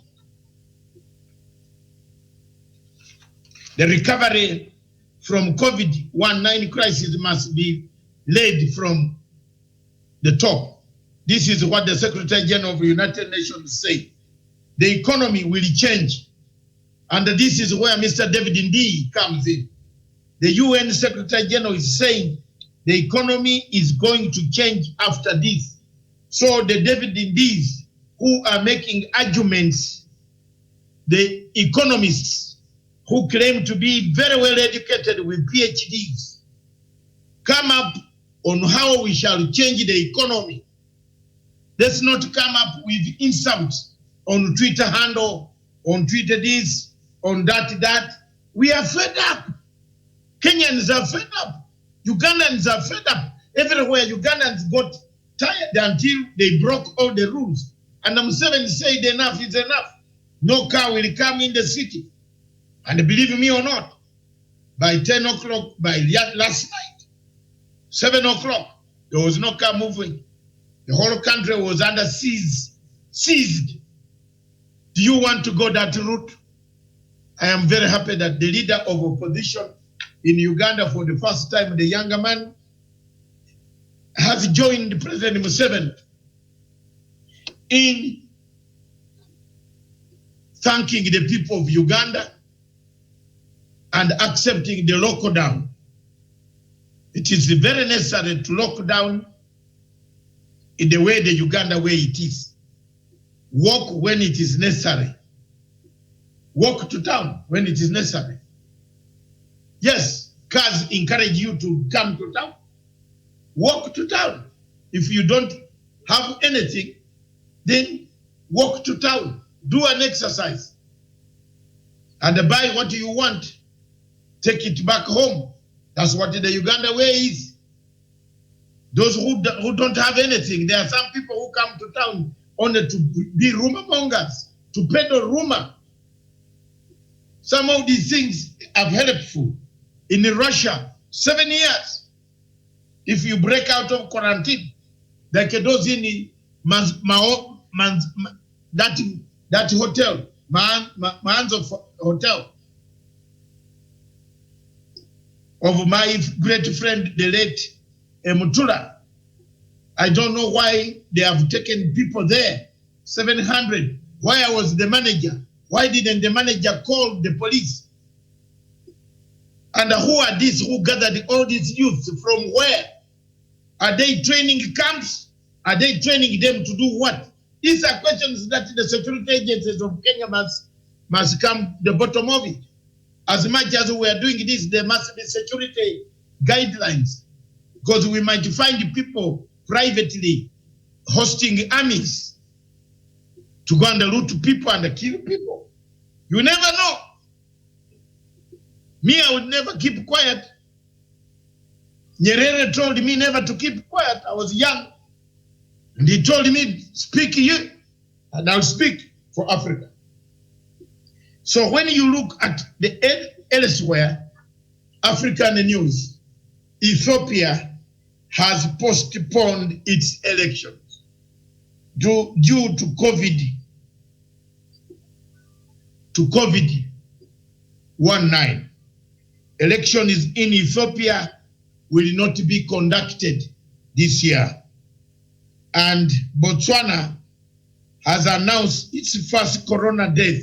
The recovery from COVID-19 crisis must be led from the top. This is what the Secretary General of the United Nations said. The economy will change. And this is where Mr. David Ndii comes in. The UN Secretary General is saying the economy is going to change after this. So the David Ndiis who are making arguments, the economists who claim to be very well educated with PhDs, come up on how we shall change the economy. Let's not come up with insults on Twitter handle, on Twitter this, on that. We are fed up. Kenyans are fed up. Ugandans are fed up. Everywhere Ugandans got tired until they broke all the rules. And Museveni said enough is enough. No car will come in the city. And believe me or not, by 10 o'clock, by last night, 7 o'clock, there was no car moving. The whole country was under seized. Do you want to go that route? I am very happy that the leader of opposition in Uganda for the first time, the younger man, has joined President Museveni in thanking the people of Uganda and accepting the lockdown. It is very necessary to lock down in the way the Uganda way it is. Walk when it is necessary. Walk to town when it is necessary. Yes, cars encourage you to come to town. Walk to town. If you don't have anything, then walk to town. Do an exercise. And buy what you want. Take it back home. That's what the Uganda way is. Those who don't have anything, there are some people who come to town only to be rumor mongers, to peddle rumor. Some of these things are helpful. In Russia, 7 years, if you break out of quarantine, like those in that hotel, Man's hotel, of my great friend, the late Mutula. I don't know why they have taken people there, 700. Why I was the manager? Why didn't the manager call the police? And who are these who gathered all these youths from where? Are they training camps? Are they training them to do what? These are questions that the security agencies of Kenya must come to the bottom of it. As much as we are doing this, there must be security guidelines, because we might find people privately hosting armies to go and loot people and kill people. You never know. Me, I would never keep quiet. Nyerere told me never to keep quiet. I was young. And he told me, speak you, and I'll speak for Africa. So when you look at the elsewhere African news, Ethiopia has postponed its elections due to COVID-19. Elections in Ethiopia will not be conducted this year. And Botswana has announced its first corona death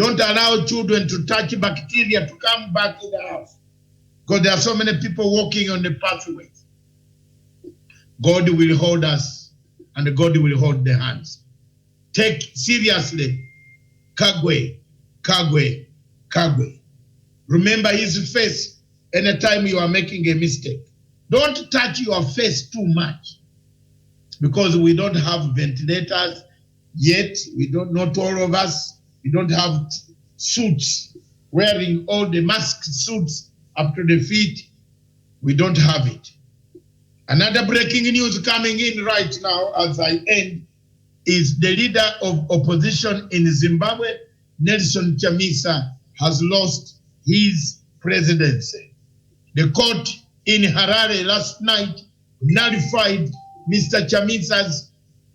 Don't allow children to touch bacteria to come back in the house, because there are so many people walking on the pathways. God will hold us, and God will hold the hands. Take seriously Kagwe, Kagwe, Kagwe. Remember his face anytime you are making a mistake. Don't touch your face too much, because we don't have ventilators yet. Not all of us. We don't have suits, wearing all the mask suits up to the feet. We don't have it. Another breaking news coming in right now as I end is the leader of opposition in Zimbabwe, Nelson Chamisa, has lost his presidency. The court in Harare last night nullified Mr. Chamisa's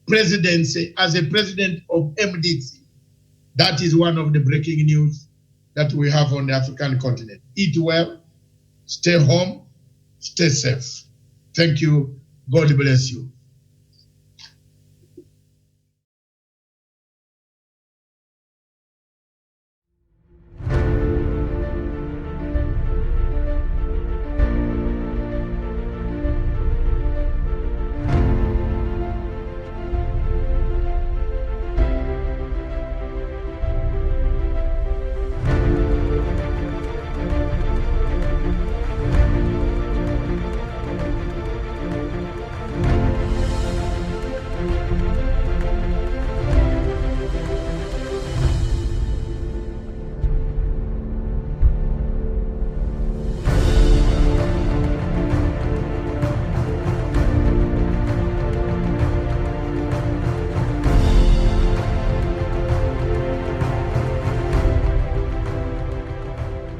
presidency as a president of MDC. That is one of the breaking news that we have on the African continent. Eat well, stay home, stay safe. Thank you. God bless you.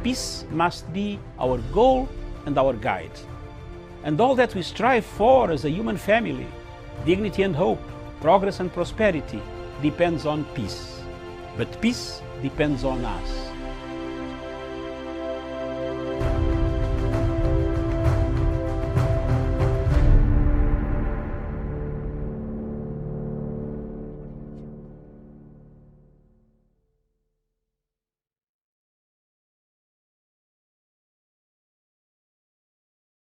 Peace must be our goal and our guide. And all that we strive for as a human family, dignity and hope, progress and prosperity, depends on peace. But peace depends on us.